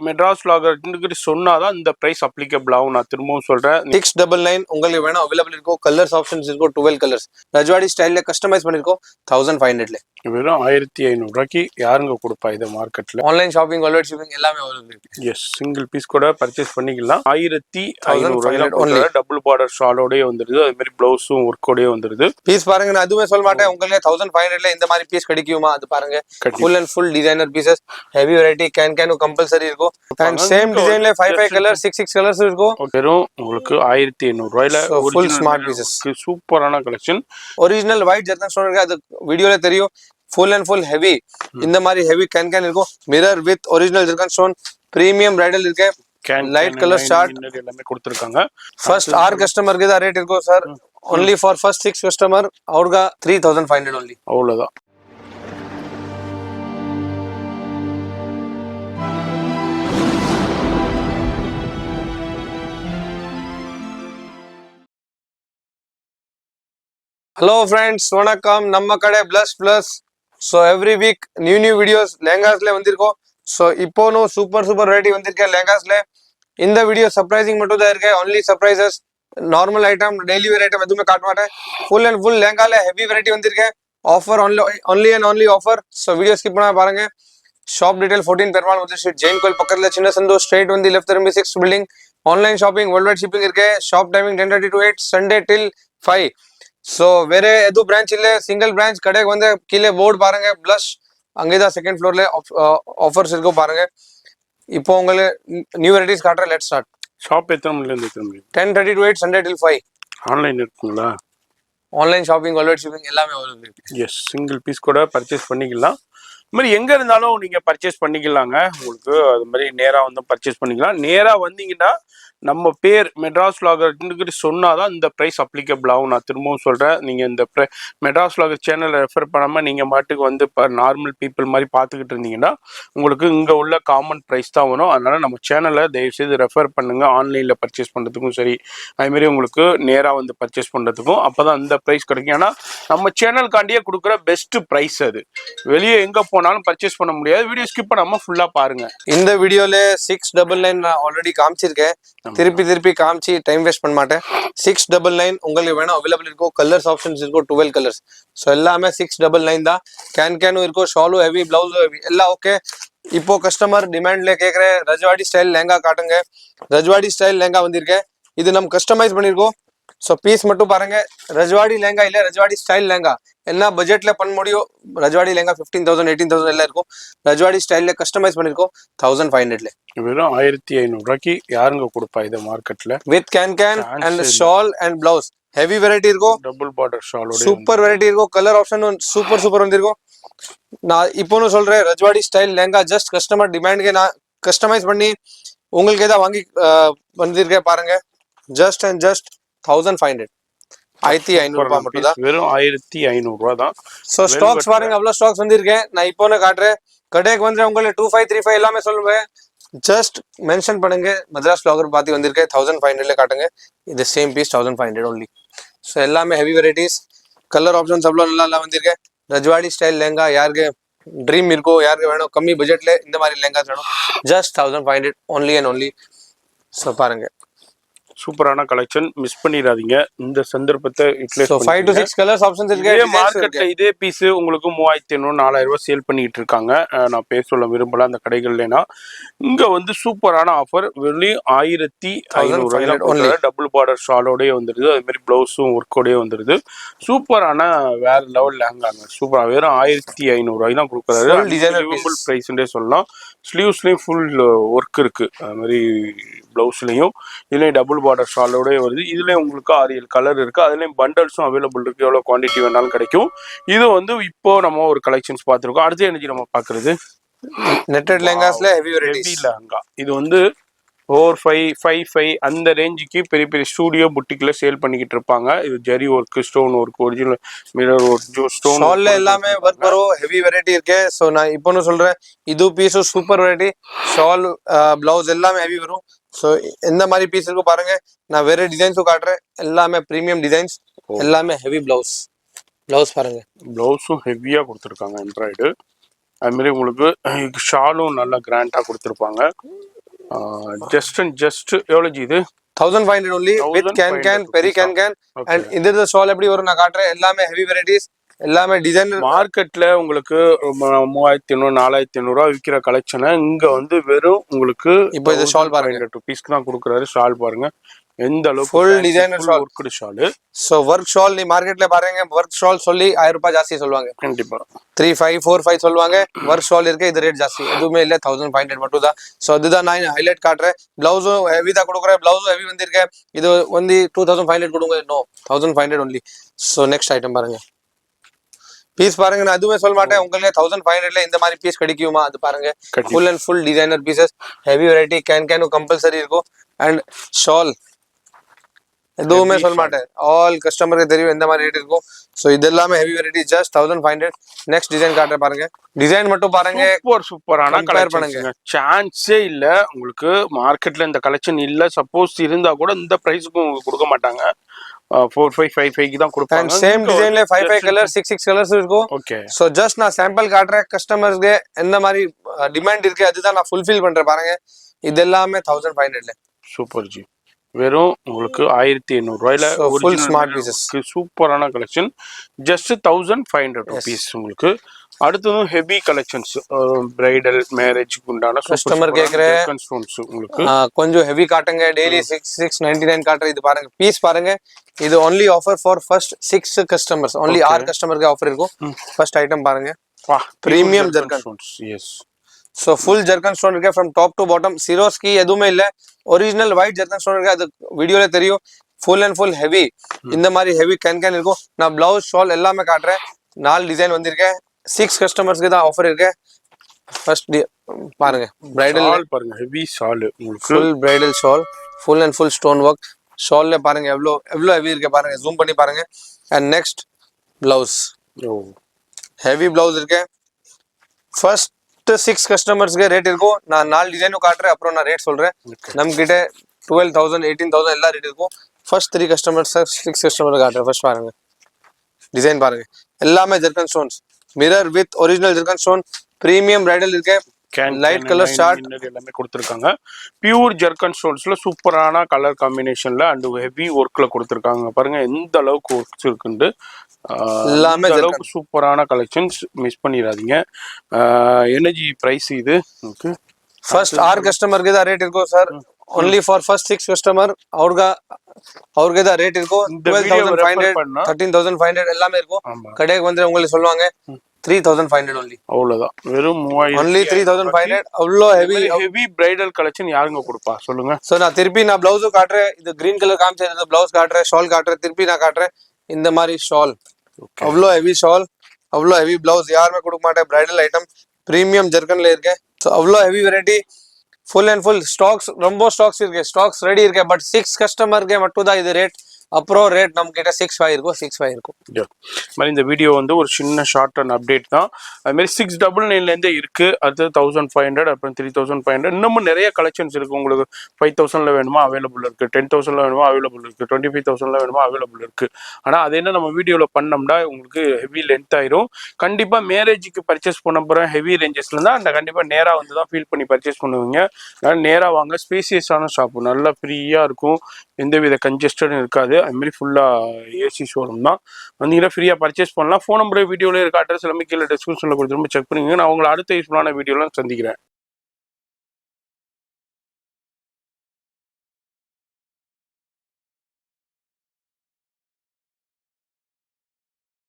மெட்ராஸ் லாகர் சொன்னாதான் இந்த price applicable ஆகும். நான் திரும்பவும் சொல்றேன். 699 உங்களுக்கு வேணும் அவைலபிள் இருக்கும். கலர்ஸ் ஆப்ஷன்ஸ் இருக்கும் 12 கலர்ஸ். ரஜ்வாடி ஸ்டைல்ல கஸ்டமைஸ் பண்ணிருக்கோம் 1500ல. வெறும் 1500 ரூபாய்க்கு யாருங்க கொடுப்பா இது மார்க்கெட்ல? ஆன்லைன் ஷாப்பிங், வேர்ல்ட் ஷிப்பிங் எல்லாமே அவைலபிள் இருக்கு. எஸ், சிங்கிள் பீஸ் கூட பர்ச்சேஸ் பண்ணிக்கலாம். 1500 டபுள் பார்டர் ஷாலோடயே வந்துருது. அதே மாதிரி பிளவுஸும் ஒர்க்கோடயே வந்துருது. பீஸ் பாருங்க, நான் அதுவே சொல்ல மாட்டேன். உங்களுக்கு 1500ல இந்த மாதிரி பீஸ் கிடைக்குமா? அது பாருங்க, full and full designer pieces, heavy variety, can compulsory இருக்கும். அண்ட் சேம் டிசைன்ல 5 கலர் 6 கலர்ஸ் இருக்கும். வெறும் உங்களுக்கு 1500 ரூபாயில ஃபுல் ஸ்மார்ட் பீசஸ், சூப்பரான கலெக்ஷன். ஒரிஜினல் ஒயிட் ஜர்க்கன் ஸ்டோன் இருக்கு, அது வீடியோல தெரியும். ஃபுல் அண்ட் ஃபுல் ஹெவி, இந்த மாதிரி ஹெவி கேன் இருக்கும். Mirror with original zircon stone, premium bridal இருக்கு. லைட் கலர் ஷார்ட் எல்லாமே கொடுத்திருக்காங்க. ஃபர்ஸ்ட் 6 கஸ்டமருக்கு தான் ரேட் இருக்கும் sir. only for first 6 customer அவர்கா 3500 only. அவ்வளவுதான். ஹலோ ஃப்ரெண்ட்ஸ், வணக்கம். நம்ம கடை plus. So every week new videos லெஹங்காஸ்ல வந்திருக்கோம். ஸோ இப்போனும் சூப்பர் வெரைட்டி வந்திருக்கேன் லெஹங்காஸ்ல. இந்த வீடியோ சர்ப்ரைசிங் மட்டும் தான் இருக்கு. Only surprises. Normal item, daily wear item எதுவுமே காட்ட மாட்டேன். ஃபுல் அண்ட் ஃபுல் லெஹங்கால ஹெவி வெரைட்டி வந்திருக்கேன். Offer only offer. So video skip பண்ண பாருங்க. ஷாப் டீடைல் 14 பெருமாள் முதல் ஸ்ட்ரீட், ஜெயின் கோயில் பக்கத்துல சின்ன சந்தோஷ் ஸ்ட்ரெயிட் வந்து லெஃப்ட் திரும்பி 6th building. Online shopping, world wide shipping இருக்கு. Shop timing 10:30 to 8, Sunday till 5. So வேற எதுவும் பிரான்ச் இல்லை, சிங்கிள் பிரான்ச். கடைக்கு வந்து கீழே போர்டு பாருங்க, பிளஸ் அங்கேதான் செகண்ட் ஃப்ளோர்ல ஆஃபர்ஸ் இருக்கும் பாருங்க. இப்போ உங்களுக்கு நியூ வெரைட்டிஸ் காட்டுறேன். Let's start. ஷாப் எத்தனை மணில இருந்து? 10:30 to 8, சண்டே till 5. ஆன்லைன் இருக்குங்களா? Online shopping, world wide shipping எல்லாமே அவைலபிள் இருக்கு. எஸ், சிங்கிள் பீஸ் கூட பர்ச்சேஸ் பண்ணிக்கலாம். இது மாதிரி எங்க இருந்தாலும் நீங்க பர்ச்சேஸ் பண்ணிக்கலாங்க. உங்களுக்கு அது மாதிரி நேரா வந்து பர்ச்சேஸ் பண்ணிக்கலாம். நேரா வந்தீங்கன்னா நம்ம பேர் மெட்ராஸ் லாகர் சொன்னாதான் இந்த பிரைஸ் அப்ளிகபிள் ஆகும். நான் திரும்பவும் சொல்றேன். நீங்க இந்த மெட்ராஸ் லாகர் சேனலை ரெஃபர் பண்ணாம நீங்க மாட்டுக்கு வந்து நார்மல் பீப்புள் மாதிரி பார்த்துக்கிட்டு இருந்தீங்கன்னா உங்களுக்கு இங்க உள்ள காமன் பிரைஸ் தான் வரும். அதனால நம்ம சேனலை தயவு செய்து ரெஃபர் பண்ணுங்க. ஆன்லைன்ல பர்ச்சேஸ் பண்றதுக்கும் சரி, அதே மாதிரி உங்களுக்கு நேரா வந்து பர்ச்சேஸ் பண்றதுக்கும் அப்பதான் இந்த பிரைஸ் கிடைக்கும். ஏன்னா நம்ம சேனலுக்காண்டியே கொடுக்குற பெஸ்ட் பிரைஸ் அது. வெளியே எங்க போனாலும் பர்ச்சேஸ் பண்ண முடியாது. வீடியோ ஸ்கிப் பண்ணாம ஃபுல்லா பாருங்க. இந்த வீடியோல 699 நான் ஆல்ரெடி காமிச்சிருக்கேன். திருப்பி காமிச்சு டைம் வேஸ்ட் பண்ண மாட்டேன். 699 உங்களுக்கு வேணும் அவைலபிள் இருக்கும். கலர்ஸ் ஆப்ஷன்ஸ் இருக்கும் 12 கலர்ஸ். ஸோ எல்லாமே 699 தான். கேனும் இருக்கும், ஷாலும் ஹெவி, பிளவுஸும் ஹெவி, எல்லாம் ஓகே. இப்போ கஸ்டமர் டிமாண்ட்ல கேட்குற ரஜ்வாடி ஸ்டைல் லெஹங்கா காட்டுங்க. ரஜ்வாடி ஸ்டைல் லெஹங்கா வந்திருக்கேன். இது நம்ம கஸ்டமைஸ் பண்ணிருக்கோம். ஸோ பீஸ் மட்டும் பாருங்க. ரஜ்வாடி லெஹங்கா இல்லை, ரஜ்வாடி ஸ்டைல் லெஹங்கா. என்ன பட்ஜெட்ல பண்ண முடியும்? ரஜ்வாடி லெஹங்கா 15,000 18,000 எல்லாம் இருக்கும். ரஜ்வாடி ஸ்டைல்ல கஸ்டமைஸ் பண்ணிருக்கோம் 1500ல. வெறும் 1500 ரூபாய்க்கு யாருங்க கொடுப்பா இது மார்க்கெட்ல? With can and shawl and blouse heavy variety இருக்கும். டபுள் பார்டர் ஷாலோட சூப்பர் வெரைட்டி இருக்கும். கலர் ஆப்ஷன் சூப்பர் வந்திருக்கும். நான் இப்போன்னு சொல்றேன், Rajwadi style lehenga just customer டிமாண்ட்க்கு நான் கஸ்டமைஸ் பண்ணி உங்களுக்கு ஏதாவது வாங்கி வந்திருக்கேன் பாருங்க. ஜஸ்ட் 1500. 1500 ரூபாய் மட்டும் தான். வெறும் 1500 ரூபாய் தான். சோ ஸ்டாக்ஸ் பாருங்க, அவ்வளவு ஸ்டாக்ஸ் வந்திருக்கேன். நான் இப்போன்னு காட்டுறேன். கடைக்கு வந்து உங்களுக்கு 25 35 எல்லாமே சொல்லுவேன். ஜஸ்ட் மென்ஷன் பண்ணுங்க மദ്രാസ് லாகர் பாத்தி வந்திருக்கேன். 1500ல காட்டுங்க. இது சேம் பீஸ் 1500 only. ஸோ எல்லாமே ஹெவி வெரைட்டிஸ், கலர் ஆப்ஷன்ஸ் அவ்வளோ நல்லா வந்திருக்கேன். ரஜ்வாடி ஸ்டைல் லெஹங்கா யாருக்கு ட்ரீம் இருக்கோ, யாருக்கு வேணும் கம்மி பட்ஜெட்ல இந்த மாதிரி லெஹங்காஸ் வேணும், just 1500 only and only. So பாருங்க, சூப்பரான கலெக்ஷன், மிஸ் பண்ணிடாதீங்க இந்த சந்தர்ப்பத்தை. 5 to 6 கலர்ஸ் ஆப்ஷன்ஸ் இருக்கு. மார்க்கெட்ல இதே பீஸ் உங்களுக்கு 3500 4000 ரூபாய் சேல் பண்ணிட்டு இருக்காங்க. நான் பேர் சொல்ல விரும்பல அந்த கடைகள்லனா. இங்க வந்து சூப்பரான ஆஃபர், வெறும் 1500 டபுள் பார்டர் ஷாலோடயே வந்துருது. அதே மாதிரி பிளவுஸும் ஒர்க்கோடயே வந்துருது. சூப்பரான வேற லெவல் லெஹங்காங்க. சூப்பரா வெறும் 1500 ரூபாய் தான் கொடுக்குறாரு. டிசைனபிள் பிரைஸ்ன்றே சொல்லலாம். ஸ்லீவ்ஸ்லயும் ஃபுல் ஒர்க் இருக்கு. அது மாதிரி பிளவுஸ்லயும் இதுலயும் டபுள் பார்டர் ஷாலோட வருது. இதுலயும் உங்களுக்கு 6-7 கலர் இருக்கு. அதுலயும் பண்டல்ஸும் அவைலபிள் இருக்கு. எவ்வளவு குவான்டிட்டி வேணாலும் கிடைக்கும். இது வந்து இப்போ நம்ம ஒரு கலெக்ஷன்ஸ் பார்த்திருக்கோம். அடுத்து என்ன நம்ம பாக்குறது, நெட்டட் லெஹங்காஸ்ல ஹெவி லெஹங்கா. இது வந்து 4-5 அந்த ரேஞ்சுக்கு பெரிய ஸ்டூடியோ புட்டிக்ல சேல் பண்ணிக்கிட்டு இருப்பாங்க. இது zari work, stone work, original mirror work, stone ஷால்ல எல்லாமே ஒர்க் வரும். ஹெவி வெரைட்டி இருக்கு. ஸோ நான் இப்போன்னு சொல்றேன், இது பீஸும் சூப்பர் வெரைட்டி. ஷால், பிளவுஸ் எல்லாமே ஹெவி வரும். ஸோ எந்த மாதிரி பீஸ் இருக்கும் பாருங்க. நான் வேற டிசைன்ஸும் காட்டுறேன். எல்லாமே ப்ரீமியம் டிசைன்ஸ், எல்லாமே ஹெவி பிளவுஸ் பாருங்க. பிளவுஸும் ஹெவியா கொடுத்துருக்காங்க. எம்ப்ராய்டு அது மாதிரி உங்களுக்கு ஷாலும் நல்லா கிராண்டா கொடுத்துருப்பாங்க. ஜஸ்ட் அண்ட் ஜஸ்ட் எவ்வளோ ஜி இது? 1500 only with can பெரிய can and இந்த ஷால் எப்படி வரும் நான் காட்டுறேன். எல்லாமே ஹெவி வெரைட்டிஸ், எல்லாமே டிசைனர். மார்க்கெட்ல உங்களுக்கு 3500 4500 விற்கிற கலெக்ஷனை இங்க வந்து வெறும் உங்களுக்கு இப்போ இது ஷால் பாருங்க, ₹100 தான் கொடுக்குறாரு. ஷால் பாருங்க எந்த அளவுக்கு full designer shawl, worked shawl. So work shawl நீ மார்க்கெட்ல பாருங்க, வர்க் ஷால் சொல்லி 1000 ரூபாய் ஜாஸ்தி சொல்லுவாங்க. கண்டிப்பா 3500 4500 சொல்லுவாங்க. வர்க் ஷால் இருக்கு, இது ரேட் ஜாஸ்தி எதுவுமே இல்ல. 1500 மட்டும் தான். சோ அதுதான் நான் ஹைலைட் காட்டுறேன். பிளவுஸும் ஹெவி தான் கொடுக்குறேன், பிளவுஸும் ஹெவி வந்திருக்கு. இது வந்து 2500 கொடுங்க, no 1500 only. So next item பாருங்க, பீஸ் பாருங்க. நான் எதுவுமே சொல்ல மாட்டேன், உங்களுக்கு 1500ல இந்த மாதிரி பீஸ் கிடைக்குமா அது பாருங்க. Full and full designer pieces, heavy variety. Can compulsory இருக்கும். அண்ட் ஷால் எதுவுமே சொல்ல மாட்டேன், ஆல் கஸ்டமருக்கு தெரியும் எந்த மாதிரி ரேட் இருக்கும். ஸோ இது எல்லாமே heavy variety, just 1500. Next design காட்டுற பாருங்க, டிசைன் மட்டும் பாருங்க. சூப்பரான கலெக்ஷன் பண்ணுங்க, சான்ஸே இல்ல உங்களுக்கு. மார்க்கெட்ல இந்த கலெக்ஷன் இல்ல, சப்போஸ் இருந்தா கூட இந்த பிரைஸ்க்கு உங்களுக்கு கொடுக்க மாட்டாங்க. 4555 தான் கொடுப்பாங்க. சேம் டிசைன்ல 55 கலர் 66 கலர்ஸ் இருக்கும். ஓகே, சோ ஜஸ்ட் நான் சாம்பிள் காட்டுறேன், கஸ்டமர்ஸ்க்கு எந்த மாதிரி டிமாண்ட் இருக்கு அதுதான் நான் ஃபுல்ஃபில் பண்றேன் பாருங்க. இது எல்லாமே 1500ல. சூப்பர் ஜி, வெறும் உங்களுக்கு 1800 ரூபாயில ஃபுல் ஸ்மார்ட் பீசஸ், சூப்பரான கலெக்ஷன். ஜஸ்ட் 1500 rupees உங்களுக்கு. அடுத்ததும் ஹெவி கலெக்ஷன்ஸ், பிரைடல் மேரேஜ்க்கு உண்டான கஸ்டமர் கேக்குற ஸ்டோன்ஸ் உங்களுக்கு கொஞ்சம் ஹெவி காட்டுங்க. டெய்லி 699 காட்டுற. இது பாருங்க, பீஸ் பாருங்க. இது only offer for first 6 customers, only 6 கஸ்டமருக்கு ஆஃபர் இருக்கும். ஃபர்ஸ்ட் ஐட்டம் பாருங்க, premium zircon stones. Yes, so full zircon stone இருக்கு from top to bottom. Swarovski எதுவுமே இல்ல, ஒரிஜினல் ஒயிட் ஜர்கன் ஸ்டோன் இருக்கு. அது வீடியோல தெரியும். ஃபுல் அண்ட் ஃபுல் ஹெவி, இந்த மாதிரி ஹெவி கேன் இருக்கும். நான் பிளவுஸ் ஷால் எல்லாமே காட்டுறேன். 4 டிசைன் வந்திருக்கேன். 6 கஸ்டமர்ஸ்க்கு தான் ஆஃபர் இருக்கு. ஃபர்ஸ்ட் பாருங்க, பிரைடல் பாருங்க, ஹெவி ஷால் உங்களுக்கு, full bridal shawl, full and full stone work. ஷால்ல பாருங்க எவ்வளோ ஹெவி இருக்கு பாருங்க, ஜூம் பண்ணி பாருங்க. And next blouse, heavy blouse இருக்கு. ஃபர்ஸ்ட் 6 கஸ்டமர்ஸ்க்கு ரேட் இருக்கும். நான் 4 டிசைனும் காட்டுறேன், அப்புறம் நான் ரேட் சொல்றேன். நம்ம கிட்ட 12,000 18,000 எல்லா ரேட் இருக்கும். ஃபர்ஸ்ட் 3 கஸ்டமர்ஸ் 6 கஸ்டமர் காட்டுறேன். ஃபர்ஸ்ட் பாருங்க, டிசைன் பாருங்க, எல்லாமே zircon stones, mirror with original zircon stone. Premium bridal இருக்கு, லைட் கலர் ஷார்ட் எல்லாமே கொடுத்துருக்காங்க. பியூர் ஜர்கன் ஸ்டோன்ஸ்ல சூப்பரான கலர் காம்பினேஷன்ல அண்ட் ஹெவி ஒர்க்ல கொடுத்துருக்காங்க. பாருங்க எந்த அளவுக்கு ஒர்க்ஸ் இருக்குன்னு. எல்லாமே அளவுக்கு சூப்பரான கலெக்ஷன்ஸ், மிஸ் பண்ணிடாதீங்க. எனர்ஜி பிரைஸ் இது ஓகே. ஃபர்ஸ்ட் 6 கஸ்டமருக்கு தான் ரேட் இருக்கும் sir. only for first 6 customer அவருக்கு தான் ரேட் இருக்கும். 12,500 13,500 எல்லாமே இருக்கும். கடைக்கு வந்து உங்களுக்கு சொல்லுவாங்க 3,500 only. அவ்வளவுதான், வெறும் 3000 only 3,500. அவ்வளோ ஹெவி பிரைடல் கலெக்ஷன் யாருங்க கொடுப்பா சொல்லுங்க. சோ நான் திருப்பி நான் பிளவுஸும் காட்டுறேன். இது கிரீன் கலர் காமிச்சது பிளவுஸ் காட்டுறேன், ஷால் காட்டுறேன், திருப்பி நான் காட்டுறேன். இந்த மாதிரி ஷால், அவ்வளோ ஹெவி ஷால், அவ்வளோ ஹெவி பிளவுஸ் யாருமே கொடுக்க மாட்டேன். பிரைடல் ஐட்டம் பிரீமியம் ஜர்கன்ல இருக்கு. ஸோ அவ்வளோ heavy variety, full and full stocks, ரொம்ப ஸ்டாக்ஸ் இருக்கு, ஸ்டாக்ஸ் ரெடி இருக்கு. பட் 6 கஸ்டமருக்கு மட்டும் தான் இது ரேட். அப்புறம் ரேட் நம்ம கிட்ட 6,500 இருக்கும், 6,500 இருக்கும். மாதிரி இந்த வீடியோ வந்து ஒரு சின்ன ஷார்ட் அண்ட் அப்டேட் தான். அது மாதிரி 699 இருக்கு, அது 1,500, அப்புறம் 3,500. இன்னமும் நிறைய கலெக்ஷன்ஸ் இருக்கு. உங்களுக்கு 5,000 வேணுமா அவைலபிள் இருக்கு, 10,000 வேணுமா அவைலபிள் இருக்கு, 25,000 வேணுமா அவைலபிள் இருக்கு. ஆனா அது என்ன நம்ம வீடியோல பண்ணோம்னா உங்களுக்கு ஹெவி லென்த் ஆயிரும். கண்டிப்பா மேரேஜுக்கு பர்ச்சேஸ் பண்ண போறேன் ஹெவி ரேஞ்சஸ்ல இருந்தா அந்த கண்டிப்பா நேரா வந்து தான் ஃபீல் பண்ணி பர்ச்சேஸ் பண்ணுவீங்க. நேரா வாங்க, ஸ்பேசியஸான ஷாப், நல்லா ஃப்ரீயா இருக்கும், எந்தவித கன்ஜஸ்டடும் இருக்காது. அது மாதிரி ஃபுல்லா ஏசி ஷோரூம் தான். வந்தீங்கன்னா ஃப்ரீயா பர்ச்சேஸ் பண்ணலாம். ஃபோன் நம்பர் வீடியோல இருக்க, அட்ரஸ் எல்லாமே கீழே டிஸ்கிரிப்ஷன்ல கொடுத்துரும்ப செக் பண்ணுங்க. நான் உங்களை அடுத்த யூஸ்ஃபுல்லான வீடியோலாம் சந்திக்கிறேன்.